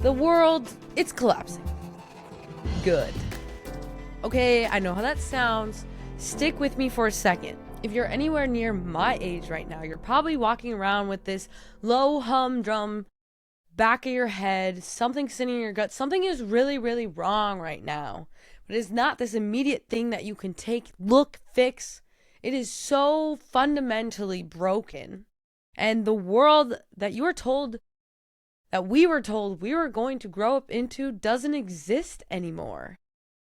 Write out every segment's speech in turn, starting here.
The world, it's collapsing. Good. Okay, I know how that sounds. Stick with me for a second. If you're anywhere near my age right now, you're probably walking around with this low humdrum back of your head, something sitting in your gut. Something is really, really wrong right now. But it's not this immediate thing that you can take, look, fix. It is so fundamentally broken. And the world that you were told, that we were told we were going to grow up into, doesn't exist anymore.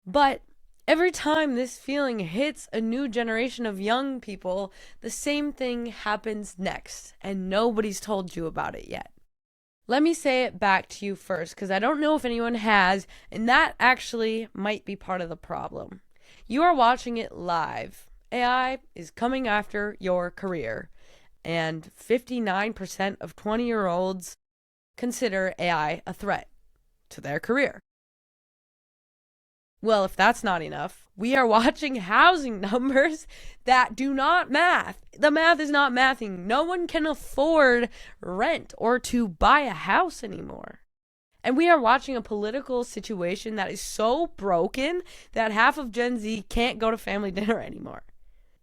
But every time this feeling hits a new generation of young people, the same thing happens next, and nobody's told you about it yet. Let me say it back to you first, because I don't know if anyone has, and that actually might be part of the problem. You are watching it live. AI is coming after your career, and 59% of 20-year-olds consider AI a threat to their career. Well, if that's not enough, we are watching housing numbers that do not math. The math is not mathing. No one can afford rent or to buy a house anymore. And we are watching a political situation that is so broken that half of Gen Z can't go to family dinner anymore.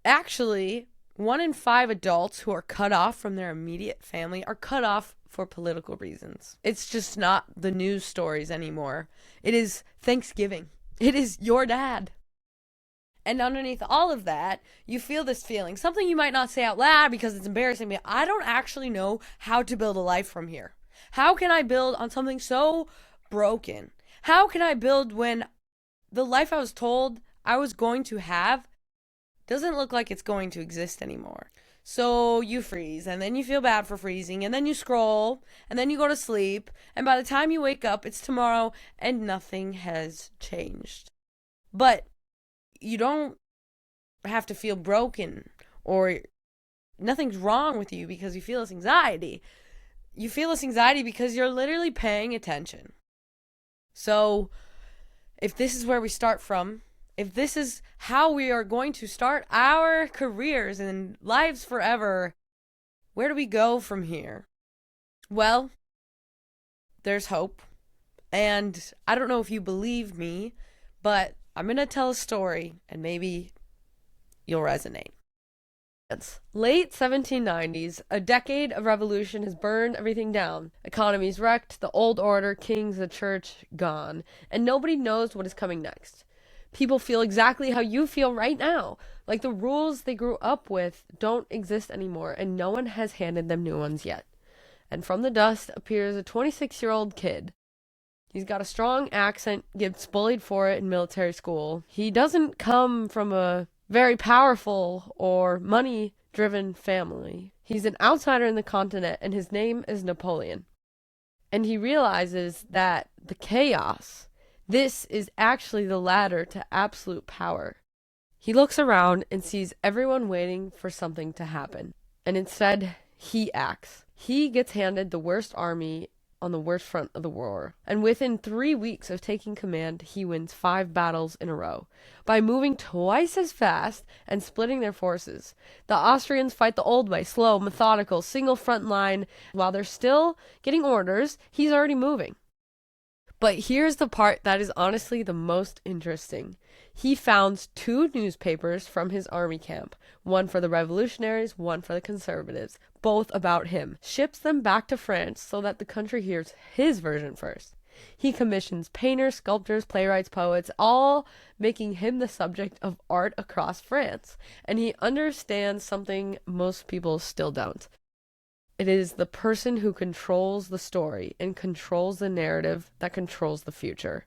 Actually, 1 in 5 adults who are cut off from their immediate family are cut off for political reasons. It's just not the news stories anymore. It is Thanksgiving. It is your dad. And underneath all of that, you feel this feeling, something you might not say out loud because it's embarrassing, but I don't actually know how to build a life from here. How can I build on something so broken? How can I build when the life I was told I was going to have doesn't look like it's going to exist anymore? So you freeze, and then you feel bad for freezing, and then you scroll, and then you go to sleep, and by the time you wake up, it's tomorrow, and nothing has changed. But you don't have to feel broken, or nothing's wrong with you because you feel this anxiety. You feel this anxiety because you're literally paying attention. So if this is where we start from, if this is how we are going to start our careers and lives forever, where do we go from here? Well, there's hope. And I don't know if you believe me, but I'm going to tell a story and maybe you'll resonate. It's late 1790s, a decade of revolution has burned everything down. Economies wrecked, the old order, kings, the church gone, and nobody knows what is coming next. People feel exactly how you feel right now. Like the rules they grew up with don't exist anymore, and no one has handed them new ones yet. And from the dust appears a 26-year-old kid. He's got a strong accent, gets bullied for it in military school. He doesn't come from a very powerful or money-driven family. He's an outsider in the continent, and his name is Napoleon. And he realizes that the chaos, this is actually the ladder to absolute power. He looks around and sees everyone waiting for something to happen. And instead, he acts. He gets handed the worst army on the worst front of the war. And within 3 weeks of taking command, he wins 5 battles in a row. By moving twice as fast and splitting their forces, the Austrians fight the old way, slow, methodical, single front line. While they're still getting orders, he's already moving. But here's the part that is honestly the most interesting. He founds 2 newspapers from his army camp, one for the revolutionaries, one for the conservatives, both about him, ships them back to France so that the country hears his version first. He commissions painters, sculptors, playwrights, poets, all making him the subject of art across France. And he understands something most people still don't. It is the person who controls the story and controls the narrative that controls the future.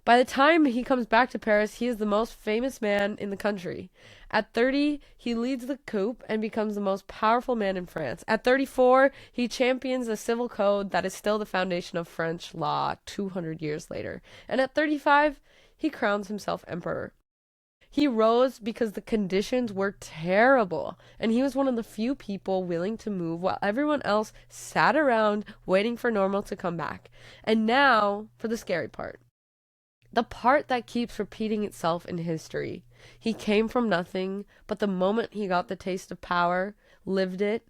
By the time he comes back to Paris, he is the most famous man in the country. At 30, he leads the coup and becomes the most powerful man in France. At 34, he champions a civil code that is still the foundation of French law 200 years later. And at 35, he crowns himself emperor. He rose because the conditions were terrible, and he was one of the few people willing to move while everyone else sat around waiting for normal to come back. And now for the scary part. The part that keeps repeating itself in history. He came from nothing, but the moment he got the taste of power, lived it,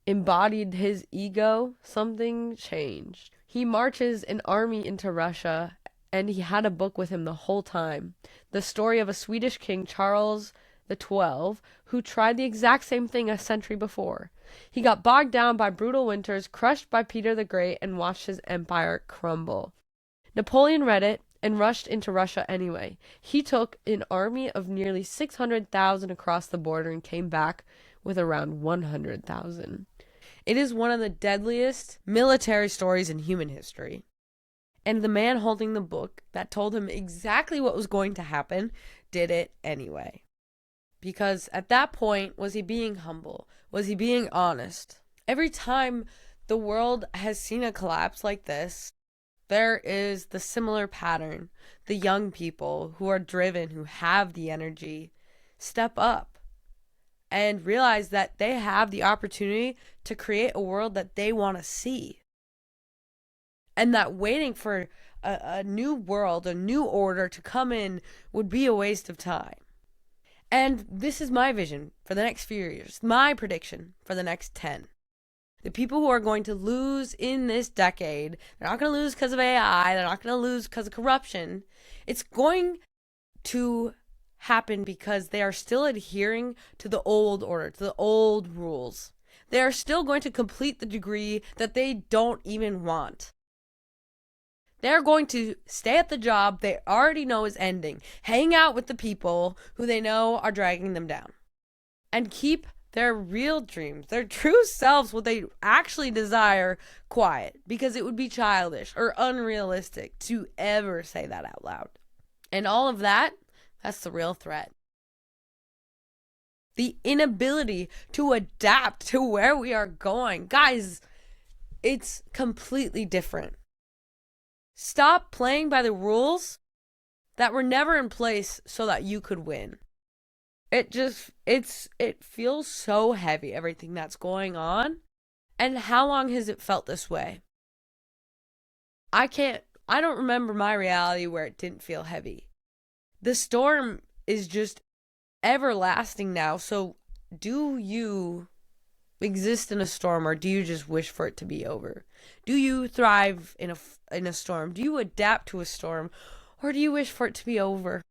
embodied his ego, something changed. He marches an army into Russia, and he had a book with him the whole time. The story of a Swedish king, Charles XII, who tried the exact same thing a century before. He got bogged down by brutal winters, crushed by Peter the Great, and watched his empire crumble. Napoleon read it and rushed into Russia anyway. He took an army of nearly 600,000 across the border and came back with around 100,000. It is one of the deadliest military stories in human history. And the man holding the book that told him exactly what was going to happen did it anyway. Because at that point, was he being humble? Was he being honest? Every time the world has seen a collapse like this, there is the similar pattern. The young people who are driven, who have the energy, step up and realize that they have the opportunity to create a world that they want to see. And that waiting for a new world, a new order to come in would be a waste of time. And this is my vision for the next few years, my prediction for the next 10. The people who are going to lose in this decade, they're not going to lose because of AI, they're not going to lose because of corruption. It's going to happen because they are still adhering to the old order, to the old rules. They are still going to complete the degree that they don't even want. They're going to stay at the job they already know is ending, hang out with the people who they know are dragging them down, and keep their real dreams, their true selves, what they actually desire, quiet, because it would be childish or unrealistic to ever say that out loud. And all of that, that's the real threat. The inability to adapt to where we are going. Guys, it's completely different. Stop playing by the rules that were never in place so that you could win. It feels so heavy, everything that's going on. And how long has it felt this way? I don't remember my reality where it didn't feel heavy. The storm is just everlasting now. So do you exist in a storm, or do you just wish for it to be over? Do you thrive in a storm? Do you adapt to a storm, or do you wish for it to be over?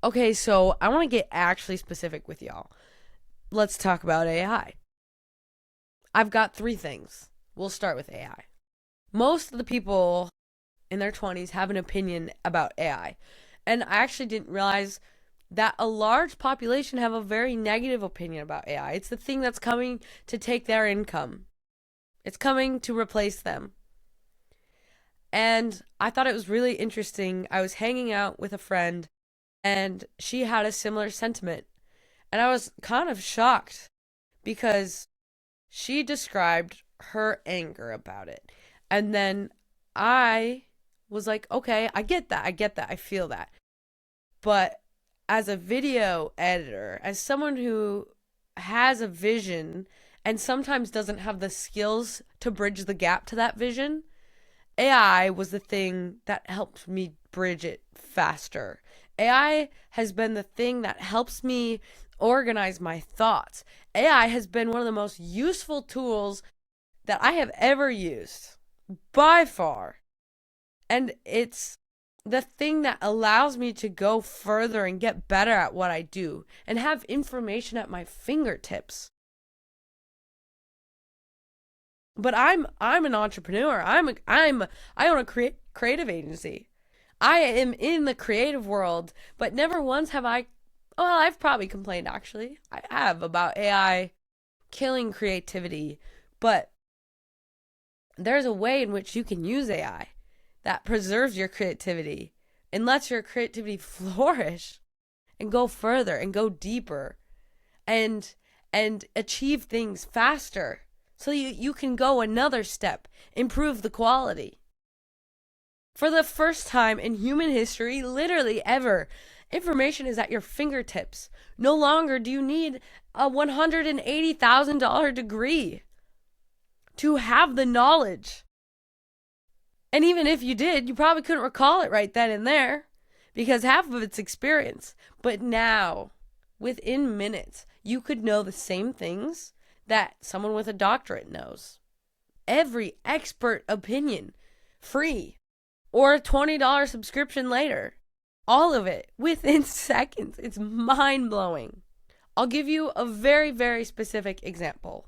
Okay, so I want to get actually specific with y'all. Let's talk about AI. I've got 3 things. We'll start with AI. Most of the people in their 20s have an opinion about AI. And I actually didn't realize that a large population have a very negative opinion about AI. It's the thing that's coming to take their income. It's coming to replace them. And I thought it was really interesting. I was hanging out with a friend, and she had a similar sentiment. And I was kind of shocked because she described her anger about it. And then I was like, okay, I get that. I feel that. But as a video editor, as someone who has a vision and sometimes doesn't have the skills to bridge the gap to that vision, AI was the thing that helped me bridge it faster. AI has been the thing that helps me organize my thoughts. AI has been one of the most useful tools that I have ever used, by far. And it's the thing that allows me to go further and get better at what I do and have information at my fingertips. But I'm an entrepreneur. I own a creative agency. I am in the creative world, but never once have I've probably complained, actually. I have, about AI killing creativity, but there's a way in which you can use AI that preserves your creativity and lets your creativity flourish and go further and go deeper and achieve things faster so you can go another step, improve the quality. For the first time in human history, literally ever, information is at your fingertips. No longer do you need a $180,000 degree to have the knowledge. And even if you did, you probably couldn't recall it right then and there because half of it's experience. But now, within minutes, you could know the same things that someone with a doctorate knows. every expert opinion free or a $20 subscription later. All of it within seconds. It's mind blowing. I'll give you a very, very specific example.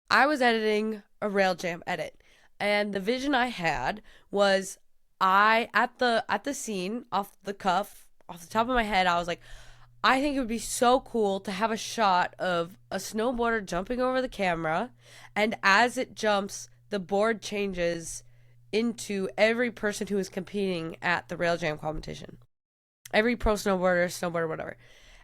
I was editing a Railjam edit, and the vision I had was at the scene, off the cuff, off the top of my head, I was like, I think it would be so cool to have a shot of a snowboarder jumping over the camera, and as it jumps, the board changes into every person who is competing at the Railjam competition. Every pro snowboarder, whatever.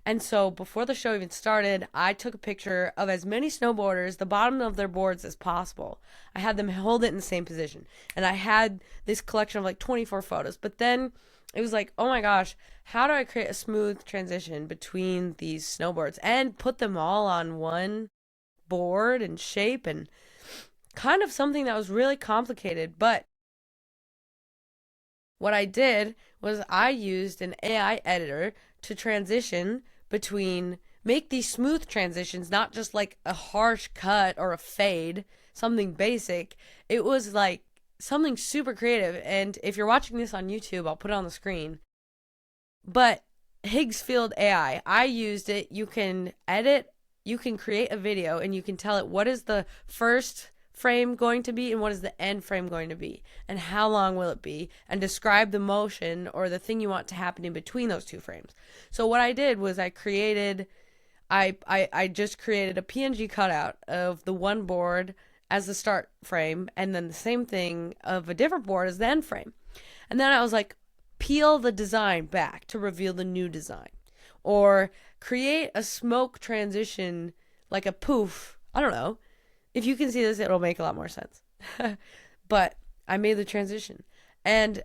And so before the show even started, I took a picture of as many snowboarders, the bottom of their boards as possible. I had them hold it in the same position. And I had this collection of like 24 photos. But then it was like, oh my gosh, how do I create a smooth transition between these snowboards and put them all on one board and shape, and kind of something that was really complicated. But what I did was I used an AI editor to transition make these smooth transitions, not just like a harsh cut or a fade, something basic. It was like something super creative. And if you're watching this on YouTube, I'll put it on the screen. But Higgsfield AI, I used it. You can edit, you can create a video, and you can tell it what is the first frame going to be and what is the end frame going to be and how long will it be, and describe the motion or the thing you want to happen in between those two frames. So what I did was I just created a PNG cutout of the one board as the start frame, and then the same thing of a different board as the end frame. And then I was like, peel the design back to reveal the new design, or create a smoke transition like a poof. I don't know. If you can see this, it'll make a lot more sense. But I made the transition. And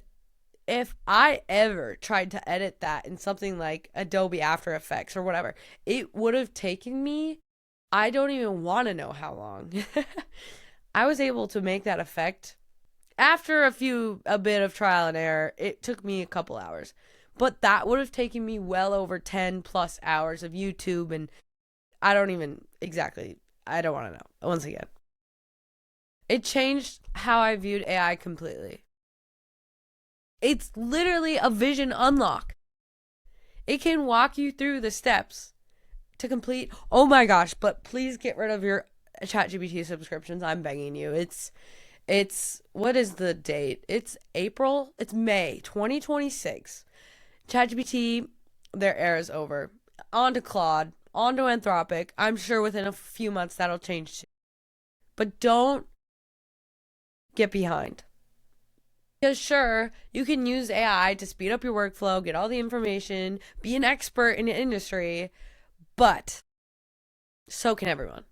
if I ever tried to edit that in something like Adobe After Effects or whatever, it would have taken me, I don't even want to know how long. I was able to make that effect after a bit of trial and error. It took me a couple hours. But that would have taken me well over 10 plus hours of YouTube, and I don't want to know. Once again, it changed how I viewed AI completely. It's literally a vision unlock. It can walk you through the steps to complete. Oh my gosh, but please get rid of your ChatGPT subscriptions. I'm begging you. It's what is the date? It's May 2026. ChatGPT, their era is over. On to Claude. On to Anthropic. I'm sure within a few months that'll change too. But don't get behind. Because sure, you can use AI to speed up your workflow, get all the information, be an expert in the industry, but so can everyone.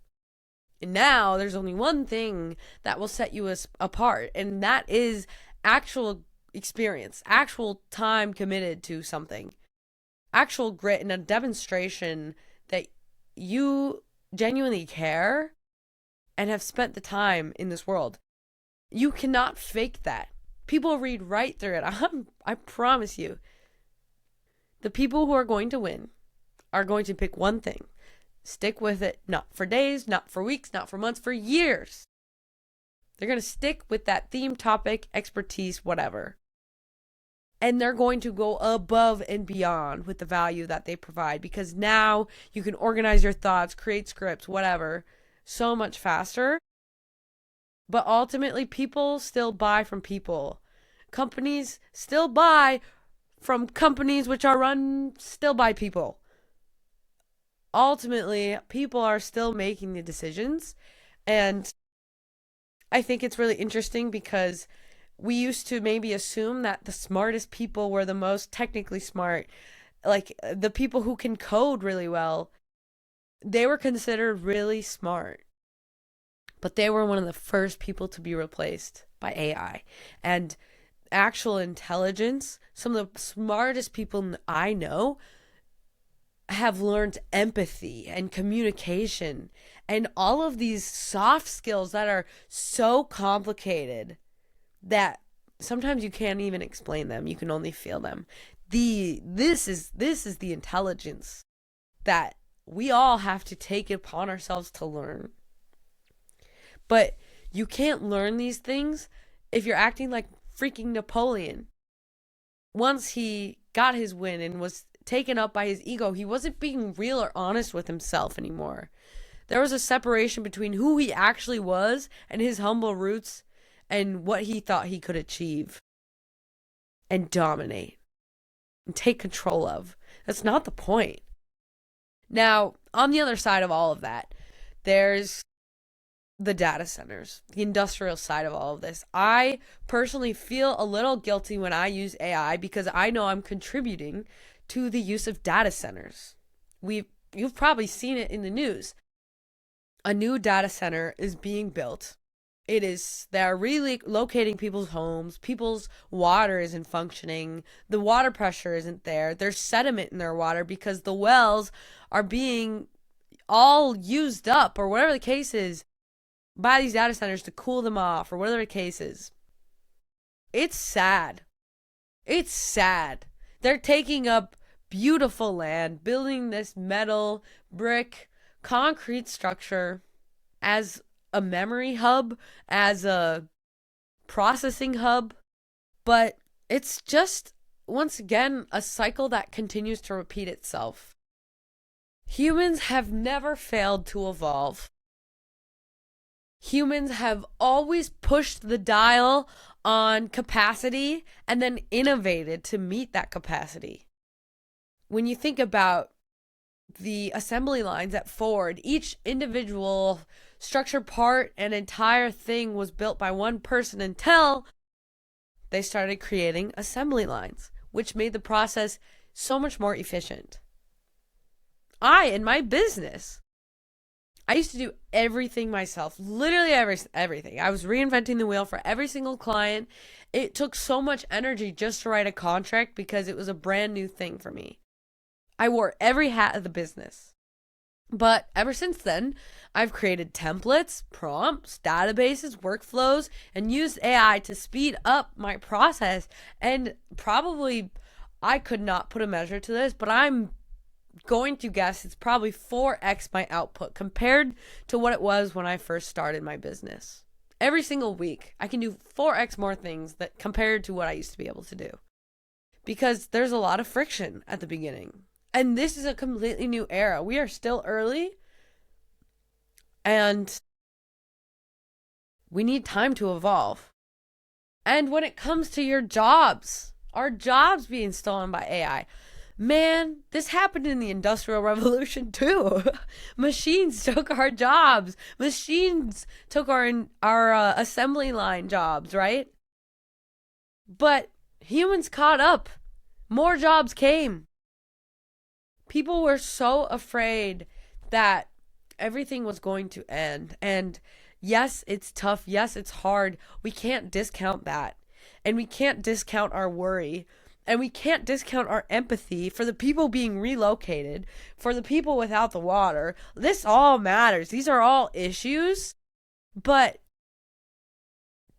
And now there's only one thing that will set you apart, and that is actual experience, actual time committed to something, actual grit, and a demonstration that you genuinely care and have spent the time in this world. You cannot fake that. People read right through it. I promise you. The people who are going to win are going to pick one thing. Stick with it, not for days, not for weeks, not for months, for years. They're going to stick with that theme, topic, expertise, whatever. And they're going to go above and beyond with the value that they provide, because now you can organize your thoughts, create scripts, whatever, so much faster. But ultimately, people still buy from people. Companies still buy from companies which are run still by people. Ultimately, people are still making the decisions. And I think it's really interesting because we used to maybe assume that the smartest people were the most technically smart. Like the people who can code really well, they were considered really smart. But they were one of the first people to be replaced by AI. And actual intelligence, some of the smartest people I know have learned empathy and communication and all of these soft skills that are so complicated that sometimes you can't even explain them. You can only feel them. This is the intelligence that we all have to take it upon ourselves to learn. But you can't learn these things if you're acting like freaking Napoleon. Once he got his win and was taken up by his ego, he wasn't being real or honest with himself anymore. There was a separation between who he actually was and his humble roots and what he thought he could achieve and dominate and take control of. That's not the point. Now, on the other side of all of that, there's the data centers, the industrial side of all of this. I personally feel a little guilty when I use AI because I know I'm contributing to the use of data centers. You've probably seen it in the news. A new data center is being built. They're really locating people's homes. People's water isn't functioning. The water pressure isn't there. There's sediment in their water because the wells are being all used up, or whatever the case is, by these data centers to cool them off, or whatever the case is. It's sad. It's sad. They're taking up beautiful land, building this metal, brick, concrete structure as a memory hub, as a processing hub. But it's just, once again, a cycle that continues to repeat itself. Humans have never failed to evolve. Humans have always pushed the dial on capacity and then innovated to meet that capacity. When you think about the assembly lines at Ford, each individual structure part and entire thing was built by one person until they started creating assembly lines, which made the process so much more efficient. In my business, I used to do everything myself, literally everything. I was reinventing the wheel for every single client. It took so much energy just to write a contract because it was a brand new thing for me. I wore every hat of the business. But ever since then, I've created templates, prompts, databases, workflows, and used AI to speed up my process. And probably, I could not put a measure to this, but I'm going to guess it's probably 4x my output compared to what it was when I first started my business. Every single week, I can do 4x more things that compared to what I used to be able to do. Because there's a lot of friction at the beginning. And this is a completely new era. We are still early. And we need time to evolve. And when it comes to your jobs, our jobs being stolen by AI, man, this happened in the Industrial Revolution too. Machines took our jobs. Machines took our assembly line jobs, right? But humans caught up. More jobs came. People were so afraid that everything was going to end. And yes, it's tough. Yes, it's hard. We can't discount that. And we can't discount our worry. And we can't discount our empathy for the people being relocated, for the people without the water. This all matters. These are all issues. But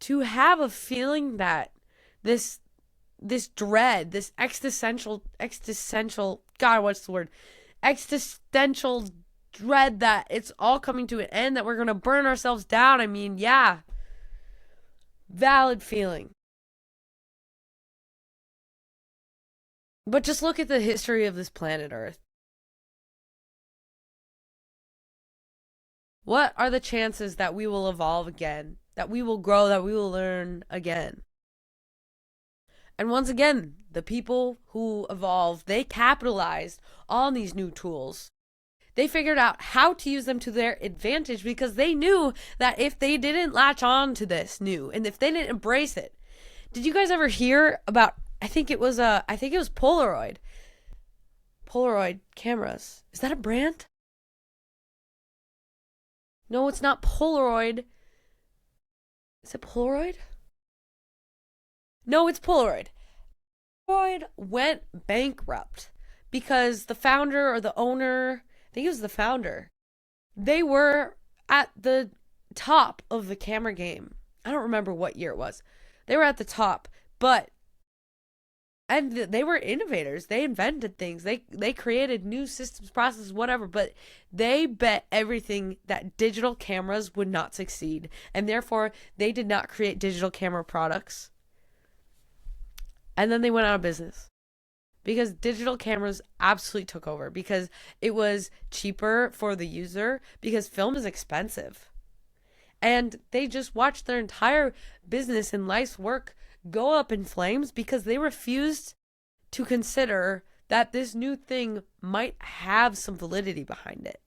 to have a feeling that this dread, this existential, God, what's the word? Existential dread that it's all coming to an end, that we're going to burn ourselves down. I mean, yeah. Valid feeling. But just look at the history of this planet Earth. What are the chances that we will evolve again? That we will grow, that we will learn again? And once again, the people who evolved, they capitalized on these new tools. They figured out how to use them to their advantage because they knew that if they didn't latch on to this new and if they didn't embrace it. Did you guys ever hear about, I think it was Polaroid. Polaroid cameras. Is that a brand? No, it's not Polaroid. Is it Polaroid? No, it's Polaroid. Polaroid went bankrupt because the founder or the owner, I think it was the founder, they were at the top of the camera game. I don't remember what year it was. They were at the top, but And they were innovators. They invented things. They created new systems, processes, whatever, but they bet everything that digital cameras would not succeed. And therefore, they did not create digital camera products. And then they went out of business because digital cameras absolutely took over because it was cheaper for the user because film is expensive. And they just watched their entire business and life's work go up in flames because they refused to consider that this new thing might have some validity behind it.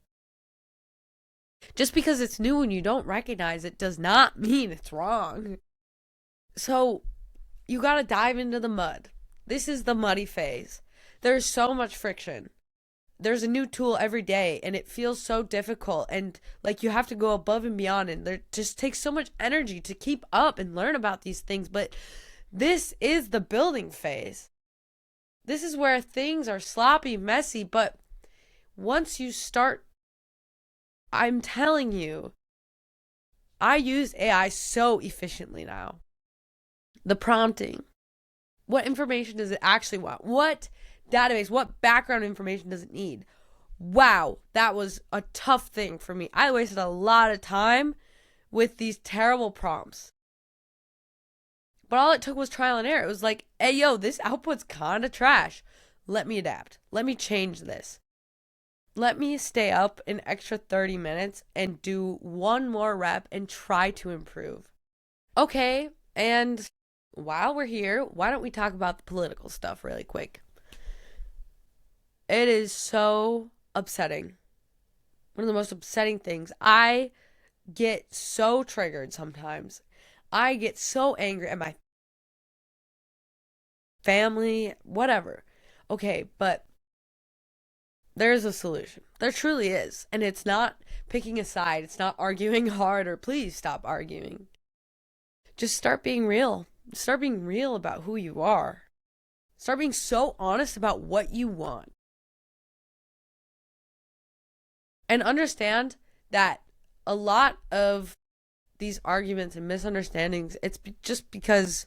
Just because it's new and you don't recognize it does not mean it's wrong. So you got to dive into the mud. This is the muddy phase. There's so much friction. There's a new tool every day and it feels so difficult and like you have to go above and beyond and there just takes so much energy to keep up and learn about these things. But this is the building phase. This is where things are sloppy, messy, but once you start, I'm telling you, I use AI so efficiently now. The prompting. What information does it actually want? What database, what background information does it need? Wow, that was a tough thing for me. I wasted a lot of time with these terrible prompts. But all it took was trial and error. It was like, hey, yo, this output's kind of trash. Let me adapt. Let me change this. Let me stay up an extra 30 minutes and do one more rep and try to improve. Okay, and while we're here, why don't we talk about the political stuff really quick? It is so upsetting. One of the most upsetting things. I get so triggered sometimes. I get so angry at my family, whatever. Okay, but there's a solution. There truly is. And it's not picking a side. It's not arguing hard or please stop arguing. Just start being real. Start being real about who you are. Start being so honest about what you want. And understand that a lot of these arguments and misunderstandings, it's just because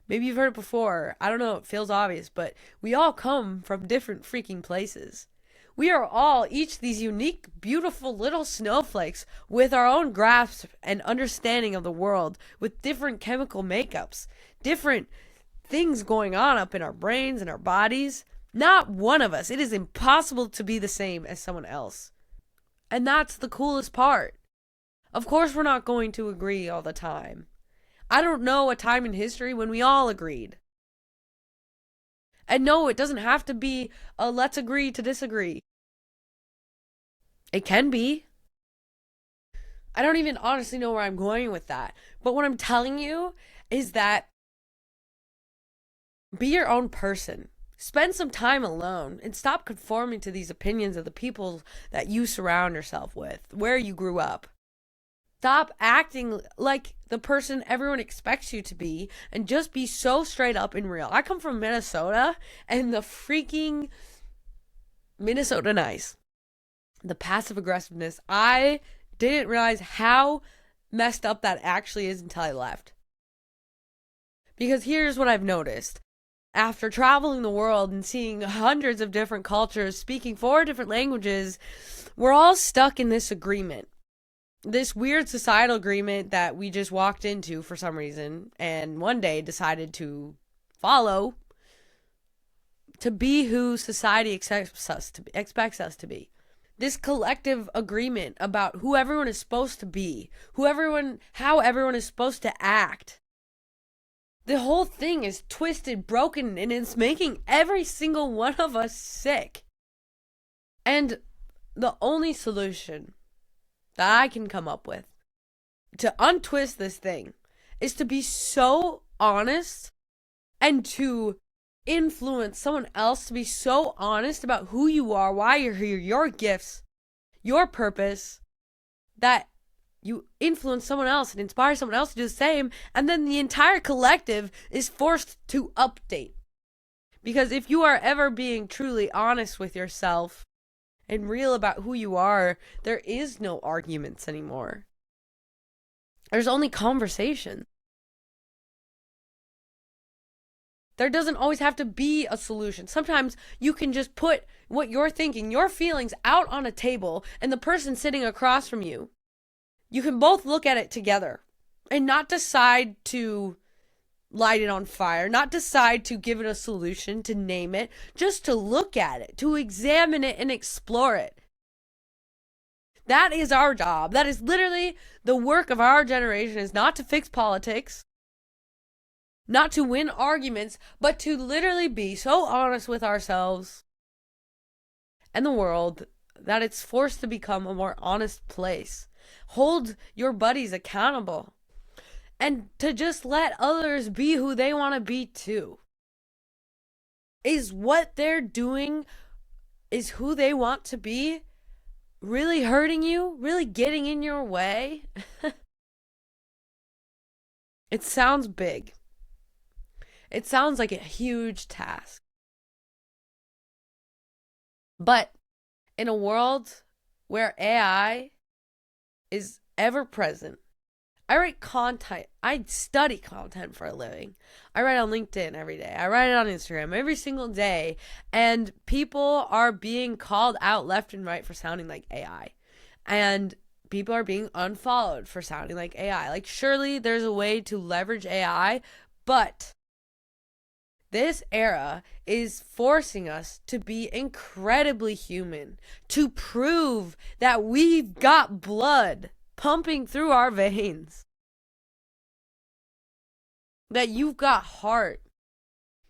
maybe you've heard it before. I don't know, it feels obvious, but we all come from different freaking places. We are all each these unique, beautiful little snowflakes with our own grasp and understanding of the world, with different chemical makeups, different things going on up in our brains and our bodies. Not one of us. It is impossible to be the same as someone else. And that's the coolest part. Of course, we're not going to agree all the time. I don't know a time in history when we all agreed. And no, it doesn't have to be a let's agree to disagree. It can be. I don't even honestly know where I'm going with that. But what I'm telling you is that be your own person. Spend some time alone and stop conforming to these opinions of the people that you surround yourself with, where you grew up. Stop acting like the person everyone expects you to be and just be so straight up and real. I come from Minnesota and the freaking Minnesota nice. The passive aggressiveness. I didn't realize how messed up that actually is until I left. Because here's what I've noticed. After traveling the world and seeing hundreds of different cultures, speaking 4 different languages, we're all stuck in this agreement. This weird societal agreement that we just walked into for some reason and one day decided to follow to be who society expects us to be. This collective agreement about who everyone is supposed to be, how everyone is supposed to act. The whole thing is twisted, broken, and it's making every single one of us sick. And the only solution that I can come up with to untwist this thing is to be so honest and to influence someone else to be so honest about who you are, why you're here, your gifts, your purpose, that you influence someone else and inspire someone else to do the same, and then the entire collective is forced to update. Because if you are ever being truly honest with yourself and real about who you are, there is no arguments anymore. There's only conversation. There doesn't always have to be a solution. Sometimes you can just put what you're thinking, your feelings out on a table, and the person sitting across from you, you can both look at it together and not decide to light it on fire, not decide to give it a solution, to name it, just to look at it, to examine it and explore it. That is our job. That is literally the work of our generation, is not to fix politics, not to win arguments, but to literally be so honest with ourselves and the world that it's forced to become a more honest place. Hold your buddies accountable. And to just let others be who they want to be too. Is what they're doing, is who they want to be, really hurting you? Really getting in your way? It sounds big. It sounds like a huge task. But in a world where AI is ever present, I write content. I study content for a living. I write on LinkedIn every day. I write it on Instagram every single day. And people are being called out left and right for sounding like AI. And people are being unfollowed for sounding like AI. Like, surely there's a way to leverage AI, but this era is forcing us to be incredibly human, to prove that we've got blood pumping through our veins, that you've got heart,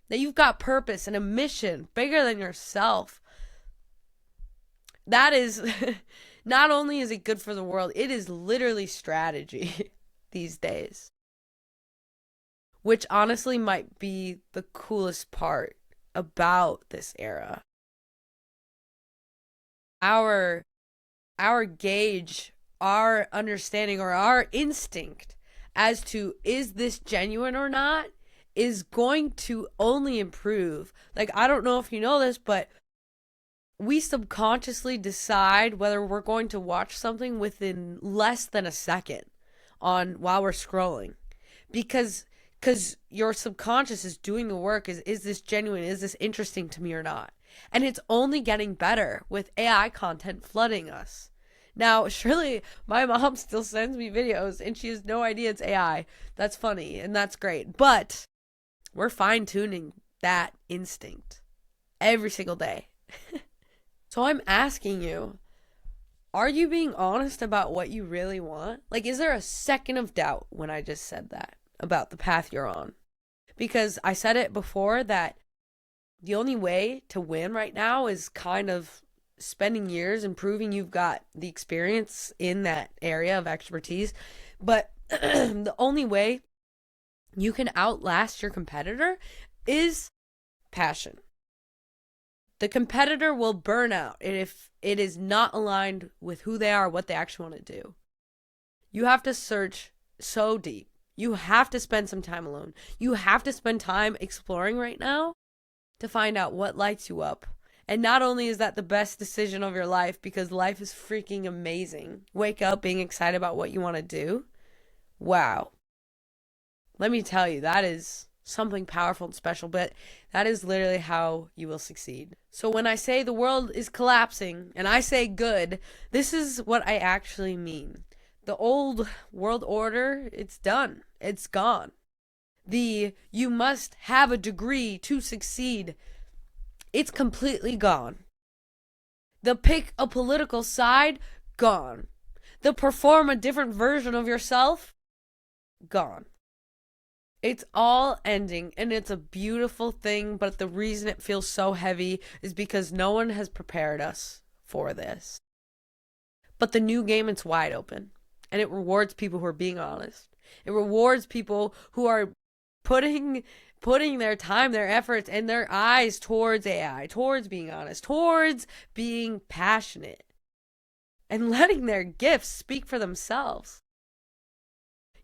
that you've got purpose and a mission bigger than yourself. That is, not only is it good for the world, it is literally strategy these days, which honestly might be the coolest part about this era. Our gauge, our understanding, or our instinct as to is this genuine or not is going to only improve. Like, I don't know if you know this, but we subconsciously decide whether we're going to watch something within less than a second on while we're scrolling, because your subconscious is doing the work. Is this genuine? Is this interesting to me or not? And it's only getting better with AI content flooding us. Now, surely my mom still sends me videos and she has no idea it's AI. That's funny and that's great. But we're fine-tuning that instinct every single day. So I'm asking you, are you being honest about what you really want? Like, is there a second of doubt when I just said that about the path you're on? Because I said it before that the only way to win right now is kind of spending years and proving you've got the experience in that area of expertise. But the only way you can outlast your competitor is passion. The competitor will burn out if it is not aligned with who they are, what they actually want to do. You have to search so deep. You have to spend some time alone. You have to spend time exploring right now to find out what lights you up. And not only is that the best decision of your life, because life is freaking amazing. Wake up being excited about what you want to do. Wow. Let me tell you, that is something powerful and special, but that is literally how you will succeed. So when I say the world is collapsing and I say good, this is what I actually mean. The old world order, it's done. It's gone. The you must have a degree to succeed, it's completely gone. The pick a political side, gone. The perform a different version of yourself, gone. It's all ending, and it's a beautiful thing, but the reason it feels so heavy is because no one has prepared us for this. But the new game, it's wide open, and it rewards people who are being honest. It rewards people who are putting their time, their efforts, and their eyes towards AI, towards being honest, towards being passionate, and letting their gifts speak for themselves.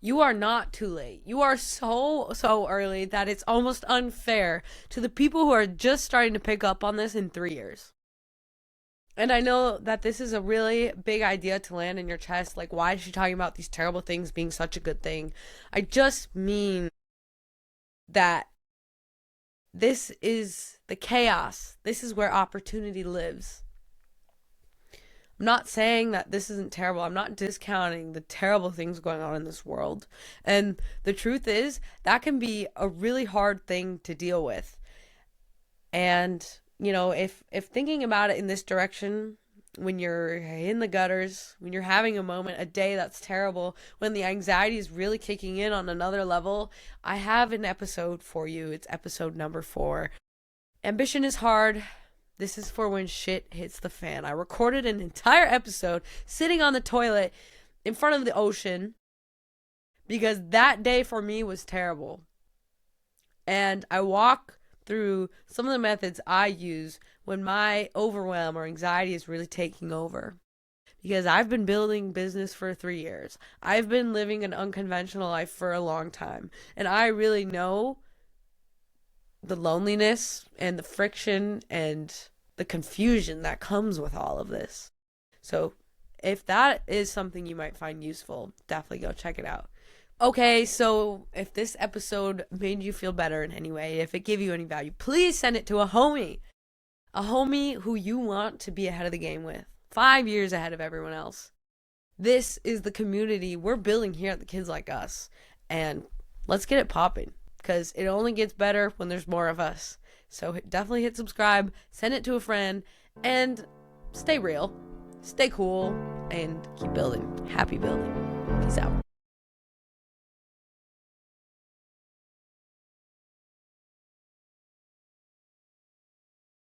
You are not too late. You are so early that it's almost unfair to the people who are just starting to pick up on this in 3 years. And I know that this is a really big idea to land in your chest. Like, why is she talking about these terrible things being such a good thing? I just mean that This is the chaos. This is where opportunity lives. I'm not saying that this isn't terrible. I'm not discounting the terrible things going on in this world. And the truth is, that can be a really hard thing to deal with. And, if thinking about it in this direction, when you're in the gutters, when you're having a moment, a day that's terrible, when the anxiety is really kicking in on another level, I have an episode for you. It's episode number 4. Ambition is hard. This is for when shit hits the fan. I recorded an entire episode sitting on the toilet in front of the ocean because that day for me was terrible. And I walk through some of the methods I use when my overwhelm or anxiety is really taking over. Because I've been building business for 3 years. I've been living an unconventional life for a long time. And I really know the loneliness and the friction and the confusion that comes with all of this. So if that is something you might find useful, definitely go check it out. Okay, so if this episode made you feel better in any way, if it gave you any value, please send it to a homie who you want to be ahead of the game with, 5 years ahead of everyone else. This is the community we're building here at the Kids Like Us, and let's get it popping, because it only gets better when there's more of us. So definitely hit subscribe, send it to a friend, and stay real, stay cool, and keep building. Happy building. Peace out.